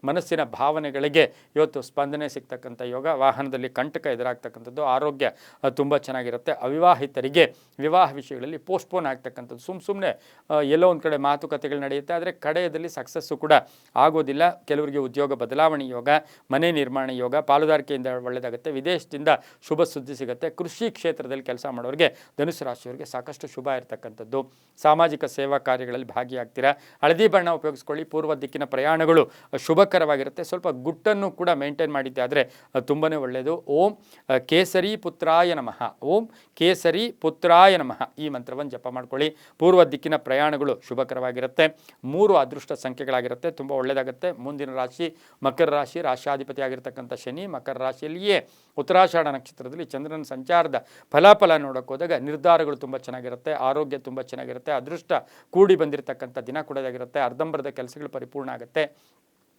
ಮನಸ್ಸಿನ ಭಾವನೆಗಳಿಗೆ ಇವತ್ತು ಸ್ಪಂದನೆ ಸಿಗ್ತಕ್ಕಂಥ ಯೋಗ. ವಾಹನದಲ್ಲಿ ಕಂಟಕ ಎದುರಾಗ್ತಕ್ಕಂಥದ್ದು, ಆರೋಗ್ಯ ತುಂಬ ಚೆನ್ನಾಗಿರುತ್ತೆ. ಅವಿವಾಹಿತರಿಗೆ ವಿವಾಹ ವಿಷಯಗಳಲ್ಲಿ ಪೋಸ್ಟ್ಪೋನ್ ಆಗ್ತಕ್ಕಂಥದ್ದು, ಸುಮ್ಮನೆ ಎಲ್ಲೋ ಒಂದು ಕಡೆ ಮಾತುಕತೆಗಳು ನಡೆಯುತ್ತೆ, ಆದರೆ ಕಡೆಯದಲ್ಲಿ ಸಕ್ಸಸ್ಸು ಕೂಡ ಆಗೋದಿಲ್ಲ. ಕೆಲವರಿಗೆ ಉದ್ಯೋಗ ಬದಲಾವಣೆ ಯೋಗ, ಮನೆ ನಿರ್ಮಾಣ ಯೋಗ, ಪಾಲುದಾರಿಕೆಯಿಂದ ಒಳ್ಳೆಯದಾಗುತ್ತೆ. ವಿದೇಶದಿಂದ ಶುಭ ಸುದ್ದಿ ಸಿಗುತ್ತೆ. ಕೃಷಿ ಕ್ಷೇತ್ರದಲ್ಲಿ ಕೆಲಸ ಮಾಡೋರಿಗೆ ಧನುಸು ರಾಶಿಯವರಿಗೆ ಸಾಕಷ್ಟು ಶುಭ ಇರತಕ್ಕಂಥದ್ದು. ಸಾಮಾಜಿಕ ಸೇವಾ ಕಾರ್ಯಗಳಲ್ಲಿ ಭಾಗಿಯಾಗ್ತೀರಾ. ಹಳದಿ ಬಣ್ಣ ಉಪಯೋಗಿಸ್ಕೊಳ್ಳಿ. ಪೂರ್ವ ದಿಕ್ಕಿನ ಪ್ರಯಾಣಗಳು ಶುಭಕರವಾಗಿರುತ್ತೆ. ಸ್ವಲ್ಪ ಗುಟ್ಟನ್ನು ಕೂಡ ಮೇಂಟೈನ್ ಮಾಡಿದ್ದೆ ಆದರೆ ತುಂಬಾ ಒಳ್ಳೆಯದು. ಓಂ ಕೇಸರಿ ಪುತ್ರಾಯ ನಮಃ, ಓಂ ಕೇಸರಿ ಪುತ್ರಾಯ ನಮಃ ಈ ಮಂತ್ರವನ್ನು ಜಪ ಮಾಡ್ಕೊಳ್ಳಿ. ಪೂರ್ವ ದಿಕ್ಕಿನ ಪ್ರಯಾಣಗಳು ಶುಭಕರವಾಗಿರುತ್ತೆ. 3 ಅದೃಷ್ಟ ಸಂಖ್ಯೆಗಳಾಗಿರುತ್ತೆ, ತುಂಬ ಒಳ್ಳೆಯದಾಗುತ್ತೆ. ಮುಂದಿನ ರಾಶಿ ಮಕರ ರಾಶಿ, ರಾಷ್ಟ್ರಾಧಿಪತಿಯಾಗಿರ್ತಕ್ಕಂಥ ಶನಿ ಮಕರ ರಾಶಿಯಲ್ಲಿಯೇ ಉತ್ತರಾಷಾಢ ನಕ್ಷತ್ರದಲ್ಲಿ ಚಂದ್ರನ ಸಂಚಾರದ ಫಲಾಫಲ ನೋಡೋಕೆ ಹೋದಾಗ ನಿರ್ಧಾರಗಳು ತುಂಬ ಚೆನ್ನಾಗಿರುತ್ತೆ. ಆರೋಗ್ಯ ತುಂಬ ಚೆನ್ನಾಗಿರುತ್ತೆ. ಅದೃಷ್ಟ ಕೂಡಿ ಬಂದಿರತಕ್ಕಂಥ ದಿನ ಕೂಡದಾಗಿರುತ್ತೆ. ಅರ್ಧಂಬರ್ಧ ಕೆಲಸಗಳು ಪರಿಪೂರ್ಣ ಆಗುತ್ತೆ.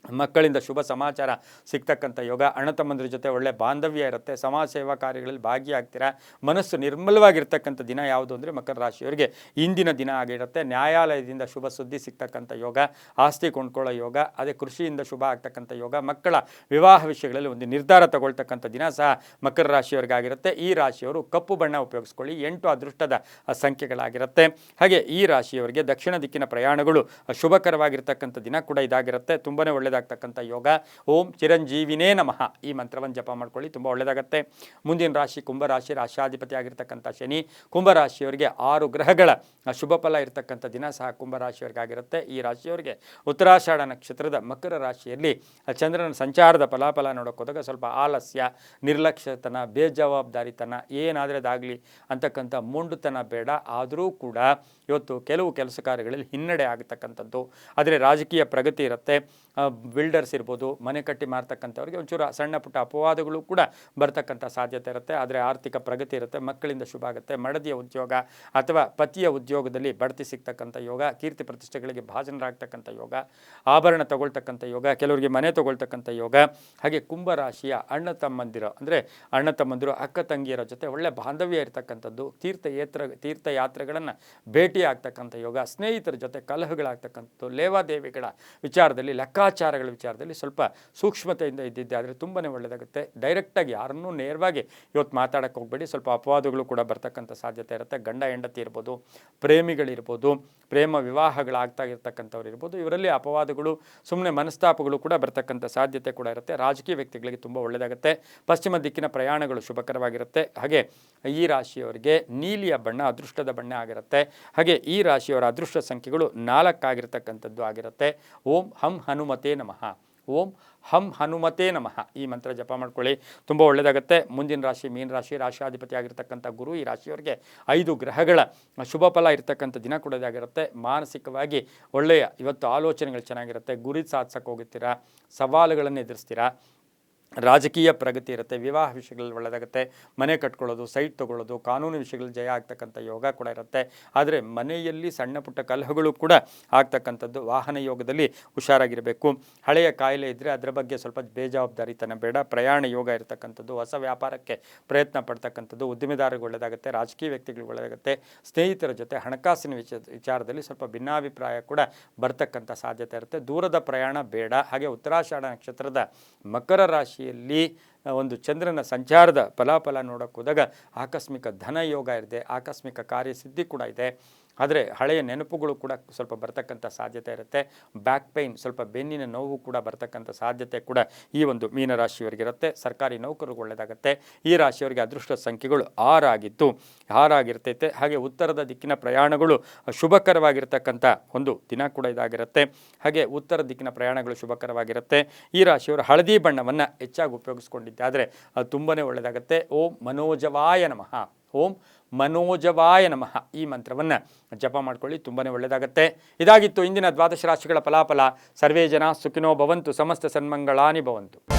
ಮಕ್ಕಳಿಂದ ಶುಭ ಸಮಾಚಾರ ಸಿಗ್ತಕ್ಕಂಥ ಯೋಗ. ಅಣ್ಣ ತಮ್ಮಂದ್ರ ಜೊತೆ ಒಳ್ಳೆ ಬಾಂಧವ್ಯ ಇರುತ್ತೆ. ಸಮಾಜ ಸೇವಾ ಕಾರ್ಯಗಳಲ್ಲಿ ಭಾಗಿಯಾಗ್ತೀರಾ. ಮನಸ್ಸು ನಿರ್ಮಲವಾಗಿರ್ತಕ್ಕಂಥ ದಿನ ಯಾವುದು ಅಂದರೆ ಮಕರ ರಾಶಿಯವರಿಗೆ ಇಂದಿನ ದಿನ ಆಗಿರುತ್ತೆ. ನ್ಯಾಯಾಲಯದಿಂದ ಶುಭ ಸುದ್ದಿ ಸಿಗ್ತಕ್ಕಂಥ ಯೋಗ, ಆಸ್ತಿ ಕೊಂಡ್ಕೊಳ್ಳೋ ಯೋಗ, ಅದೇ ಕೃಷಿಯಿಂದ ಶುಭ ಆಗ್ತಕ್ಕಂಥ ಯೋಗ, ಮಕ್ಕಳ ವಿವಾಹ ವಿಷಯಗಳಲ್ಲಿ ಒಂದು ನಿರ್ಧಾರ ತಗೊಳ್ತಕ್ಕಂಥ ದಿನ ಸಹ ಮಕರ ರಾಶಿಯವರಿಗಾಗಿರುತ್ತೆ. ಈ ರಾಶಿಯವರು ಕಪ್ಪು ಬಣ್ಣ ಉಪಯೋಗಿಸ್ಕೊಳ್ಳಿ. 8 ಅದೃಷ್ಟದ ಸಂಖ್ಯೆಗಳಾಗಿರುತ್ತೆ. ಹಾಗೆ ಈ ರಾಶಿಯವರಿಗೆ ದಕ್ಷಿಣ ದಿಕ್ಕಿನ ಪ್ರಯಾಣಗಳು ಶುಭಕರವಾಗಿರ್ತಕ್ಕಂಥ ದಿನ ಕೂಡ ಇದಾಗಿರುತ್ತೆ. ತುಂಬಾ ಒಳ್ಳೆ ಒಳ್ಳೆಯದಾಗ್ತಕ್ಕಂಥ ಯೋಗ. ಓಂ ಚಿರಂಜೀವಿನೇ ನಮಃ ಈ ಮಂತ್ರವನ್ನು ಜಪ ಮಾಡ್ಕೊಳ್ಳಿ, ತುಂಬ ಒಳ್ಳೆಯದಾಗತ್ತೆ. ಮುಂದಿನ ರಾಶಿ ಕುಂಭರಾಶಿ, ರಾಶಾಧಿಪತಿ ಆಗಿರ್ತಕ್ಕಂಥ ಶನಿ. ಕುಂಭರಾಶಿಯವರಿಗೆ 6 ಗ್ರಹಗಳ ಶುಭ ಫಲ ಇರತಕ್ಕಂಥ ದಿನ ಸಹ ಕುಂಭರಾಶಿಯವರಿಗಾಗಿರುತ್ತೆ. ಈ ರಾಶಿಯವರಿಗೆ ಉತ್ತರಾಷಾಢ ನಕ್ಷತ್ರದ ಮಕರ ರಾಶಿಯಲ್ಲಿ ಚಂದ್ರನ ಸಂಚಾರದ ಫಲಾಫಲ ನೋಡೋಕೆ ಹೋದಾಗ ಸ್ವಲ್ಪ ಆಲಸ್ಯ, ನಿರ್ಲಕ್ಷ್ಯತನ, ಬೇಜವಾಬ್ದಾರಿತನ, ಏನಾದರೆ ಅದಾಗಲಿ ಅಂತಕ್ಕಂಥ ಮೊಂಡುತನ ಬೇಡ. ಆದರೂ ಕೂಡ ಇವತ್ತು ಕೆಲವು ಕೆಲಸ ಕಾರ್ಯಗಳಲ್ಲಿ ಹಿನ್ನಡೆ ಆಗತಕ್ಕಂಥದ್ದು. ಆದರೆ ರಾಜಕೀಯ ಪ್ರಗತಿ ಇರುತ್ತೆ. ಬಿಲ್ಡರ್ಸ್ ಇರ್ಬೋದು, ಮನೆ ಕಟ್ಟಿ ಮಾರ್ತಕ್ಕಂಥವ್ರಿಗೆ ಒಂಚೂರು ಸಣ್ಣ ಪುಟ್ಟ ಅಪವಾದಗಳು ಕೂಡ ಬರ್ತಕ್ಕಂಥ ಸಾಧ್ಯತೆ ಇರುತ್ತೆ. ಆದರೆ ಆರ್ಥಿಕ ಪ್ರಗತಿ ಇರುತ್ತೆ, ಮಕ್ಕಳಿಂದ ಶುಭ ಆಗುತ್ತೆ. ಮಡದಿಯ ಉದ್ಯೋಗ ಅಥವಾ ಪತಿಯ ಉದ್ಯೋಗದಲ್ಲಿ ಬಡ್ತಿ ಸಿಗ್ತಕ್ಕಂಥ ಯೋಗ, ಕೀರ್ತಿ ಪ್ರತಿಷ್ಠೆಗಳಿಗೆ ಭಾಜನರಾಗ್ತಕ್ಕಂಥ ಯೋಗ, ಆಭರಣ ತಗೊಳ್ತಕ್ಕಂಥ ಯೋಗ, ಕೆಲವರಿಗೆ ಮನೆ ತಗೊಳ್ತಕ್ಕಂಥ ಯೋಗ. ಹಾಗೆ ಕುಂಭರಾಶಿಯ ಅಣ್ಣ ತಮ್ಮಂದಿರು ಅಕ್ಕ ತಂಗಿಯರ ಜೊತೆ ಒಳ್ಳೆ ಬಾಂಧವ್ಯ ಇರತಕ್ಕಂಥದ್ದು, ತೀರ್ಥಯಾತ್ರೆಗಳನ್ನು ಭೇಟಿ ಆಗ್ತಕ್ಕಂಥ ಯೋಗ, ಸ್ನೇಹಿತರ ಜೊತೆ ಕಲಹಗಳಾಗ್ತಕ್ಕಂಥದ್ದು, ಲೇವಾದೇವಿಗಳ ವಿಚಾರದಲ್ಲಿ, ಲೆಕ್ಕಾಚಾರಗಳ ವಿಚಾರದಲ್ಲಿ ಸ್ವಲ್ಪ ಸೂಕ್ಷ್ಮತೆಯಿಂದ ಇದ್ದಿದ್ದೆ ಆದರೆ ತುಂಬಾ ಒಳ್ಳೆಯದಾಗುತ್ತೆ. ಡೈರೆಕ್ಟಾಗಿ ಯಾರನ್ನೂ ನೇರವಾಗಿ ಇವತ್ತು ಮಾತಾಡೋಕ್ಕೆ ಹೋಗಬೇಡಿ, ಸ್ವಲ್ಪ ಅಪವಾದಗಳು ಕೂಡ ಬರ್ತಕ್ಕಂಥ ಸಾಧ್ಯತೆ ಇರುತ್ತೆ. ಗಂಡ ಹೆಂಡತಿ ಇರ್ಬೋದು, ಪ್ರೇಮಿಗಳಿರ್ಬೋದು, ಪ್ರೇಮ ವಿವಾಹಗಳಾಗ್ತಾ ಇರ್ತಕ್ಕಂಥವ್ರು ಇರ್ಬೋದು, ಇವರಲ್ಲಿ ಅಪವಾದಗಳು, ಸುಮ್ಮನೆ ಮನಸ್ತಾಪಗಳು ಕೂಡ ಬರ್ತಕ್ಕಂಥ ಸಾಧ್ಯತೆ ಕೂಡ ಇರುತ್ತೆ. ರಾಜಕೀಯ ವ್ಯಕ್ತಿಗಳಿಗೆ ತುಂಬ ಒಳ್ಳೆಯದಾಗುತ್ತೆ. ಪಶ್ಚಿಮ ದಿಕ್ಕಿನ ಪ್ರಯಾಣಗಳು ಶುಭಕರವಾಗಿರುತ್ತೆ. ಹಾಗೆ ಈ ರಾಶಿಯವರಿಗೆ ನೀಲಿಯ ಬಣ್ಣ ಅದೃಷ್ಟದ ಬಣ್ಣ ಆಗಿರುತ್ತೆ. ಹಾಗೆ ಈ ರಾಶಿಯವರ ಅದೃಷ್ಟ ಸಂಖ್ಯೆಗಳು 4 ಆಗಿರ್ತಕ್ಕಂಥದ್ದು ಆಗಿರುತ್ತೆ. ಓಂ ಹಂ ಹನುಮತೇ ನಮಃ. ಓಂ ಹಂ ಹನುಮತೇ ನಮಃ ಈ ಮಂತ್ರ ಜಪ ಮಾಡ್ಕೊಳ್ಳಿ, ತುಂಬ ಒಳ್ಳೆಯದಾಗುತ್ತೆ. ಮುಂದಿನ ರಾಶಿ ಮೀನ ರಾಶಿ, ರಾಶಾಧಿಪತಿ ಆಗಿರ್ತಕ್ಕಂಥ ಗುರು. ಈ ರಾಶಿಯವರಿಗೆ 5 ಗ್ರಹಗಳ ಶುಭ ಫಲ ಇರ್ತಕ್ಕಂಥ ದಿನ ಕೂಡ ಇದಾಗಿರುತ್ತೆ. ಮಾನಸಿಕವಾಗಿ ಒಳ್ಳೆಯ ಇವತ್ತು ಆಲೋಚನೆಗಳು ಚೆನ್ನಾಗಿರುತ್ತೆ. ಗುರಿ ಸಾಧಿಸಕ್ಕೆ ಹೋಗುತ್ತೀರಾ, ಸವಾಲುಗಳನ್ನು ಎದುರಿಸ್ತೀರಾ. ರಾಜಕೀಯ ಪ್ರಗತಿ ಇರುತ್ತೆ. ವಿವಾಹ ವಿಷಯಗಳಲ್ಲಿ ಒಳ್ಳೆಯದಾಗುತ್ತೆ. ಮನೆ ಕಟ್ಕೊಳ್ಳೋದು, ಸೈಟ್ ತೊಗೊಳ್ಳೋದು, ಕಾನೂನು ವಿಷಯಗಳಲ್ಲಿ ಜಯ ಆಗ್ತಕ್ಕಂಥ ಯೋಗ ಕೂಡ ಇರುತ್ತೆ. ಆದರೆ ಮನೆಯಲ್ಲಿ ಸಣ್ಣ ಪುಟ್ಟ ಕಲಹಗಳು ಕೂಡ ಆಗ್ತಕ್ಕಂಥದ್ದು. ವಾಹನ ಯೋಗದಲ್ಲಿ ಹುಷಾರಾಗಿರಬೇಕು. ಹಳೆಯ ಕಾಯಿಲೆ ಇದ್ದರೆ ಅದರ ಬಗ್ಗೆ ಸ್ವಲ್ಪ ಬೇಜವಾಬ್ದಾರಿತನ ಬೇಡ. ಪ್ರಯಾಣ ಯೋಗ ಇರತಕ್ಕಂಥದ್ದು, ಹೊಸ ವ್ಯಾಪಾರಕ್ಕೆ ಪ್ರಯತ್ನ ಪಡ್ತಕ್ಕಂಥದ್ದು, ಉದ್ದಿಮೆದಾರರಿಗೆ ಒಳ್ಳೆಯದಾಗುತ್ತೆ. ರಾಜಕೀಯ ವ್ಯಕ್ತಿಗಳಿಗೆ ಒಳ್ಳೆಯದಾಗುತ್ತೆ. ಸ್ನೇಹಿತರ ಜೊತೆ ಹಣಕಾಸಿನ ವಿಚಾರದಲ್ಲಿ ಸ್ವಲ್ಪ ಭಿನ್ನಾಭಿಪ್ರಾಯ ಕೂಡ ಬರ್ತಕ್ಕಂಥ ಸಾಧ್ಯತೆ ಇರುತ್ತೆ. ದೂರದ ಪ್ರಯಾಣ ಬೇಡ. ಹಾಗೆ ಉತ್ತರಾಷಾಢ ನಕ್ಷತ್ರದ ಮಕರ ರಾಶಿ ಒಂದು ಚಂದ್ರನ ಸಂಚಾರದ ಫಲಾಫಲ ನೋಡೋಕೆ ಹೋದಾಗ ಆಕಸ್ಮಿಕ ಧನ ಯೋಗ ಇದೆ, ಆಕಸ್ಮಿಕ ಕಾರ್ಯಸಿದ್ಧಿ ಕೂಡ ಇದೆ. ಆದರೆ ಹಳೆಯ ನೆನಪುಗಳು ಕೂಡ ಸ್ವಲ್ಪ ಬರ್ತಕ್ಕಂಥ ಸಾಧ್ಯತೆ ಇರುತ್ತೆ. ಬ್ಯಾಕ್ ಪೈನ್, ಸ್ವಲ್ಪ ಬೆನ್ನಿನ ನೋವು ಕೂಡ ಬರ್ತಕ್ಕಂಥ ಸಾಧ್ಯತೆ ಕೂಡ ಈ ಒಂದು ಮೀನರಾಶಿಯವರಿಗಿರುತ್ತೆ. ಸರ್ಕಾರಿ ನೌಕರರಿಗೆ ಒಳ್ಳೆಯದಾಗುತ್ತೆ. ಈ ರಾಶಿಯವರಿಗೆ ಅದೃಷ್ಟ ಸಂಖ್ಯೆಗಳು 6 ಆಗಿರ್ತೈತೆ. ಹಾಗೆ ಉತ್ತರದ ದಿಕ್ಕಿನ ಪ್ರಯಾಣಗಳು ಶುಭಕರವಾಗಿರ್ತಕ್ಕಂಥ ಒಂದು ದಿನ ಕೂಡ ಇದಾಗಿರುತ್ತೆ. ಹಾಗೆ ಉತ್ತರ ದಿಕ್ಕಿನ ಪ್ರಯಾಣಗಳು ಶುಭಕರವಾಗಿರುತ್ತೆ. ಈ ರಾಶಿಯವರು ಹಳದಿ ಬಣ್ಣವನ್ನು ಹೆಚ್ಚಾಗಿ ಉಪಯೋಗಿಸ್ಕೊಂಡಿದ್ದಾದರೆ ಅದು ತುಂಬಾ ಒಳ್ಳೆಯದಾಗುತ್ತೆ. ಓಂ ಮನೋಜವಾಯ ನಮಃ. ಓಂ ಮನೋಜವಾಯ ನಮಃ ಈ ಮಂತ್ರವನ್ನು ಜಪ ಮಾಡ್ಕೊಳ್ಳಿ, ತುಂಬಾ ಒಳ್ಳೆಯದಾಗುತ್ತೆ. ಇದಾಗಿತ್ತು ಇಂದಿನ ದ್ವಾದಶ ರಾಶಿಗಳ ಫಲಾಫಲ. ಸರ್ವೇ ಜನ ಸುಖಿನೋ ಭವಂತು, ಸಮಸ್ತ ಸನ್ಮಂಗಳಾನಿ ಭವಂತು.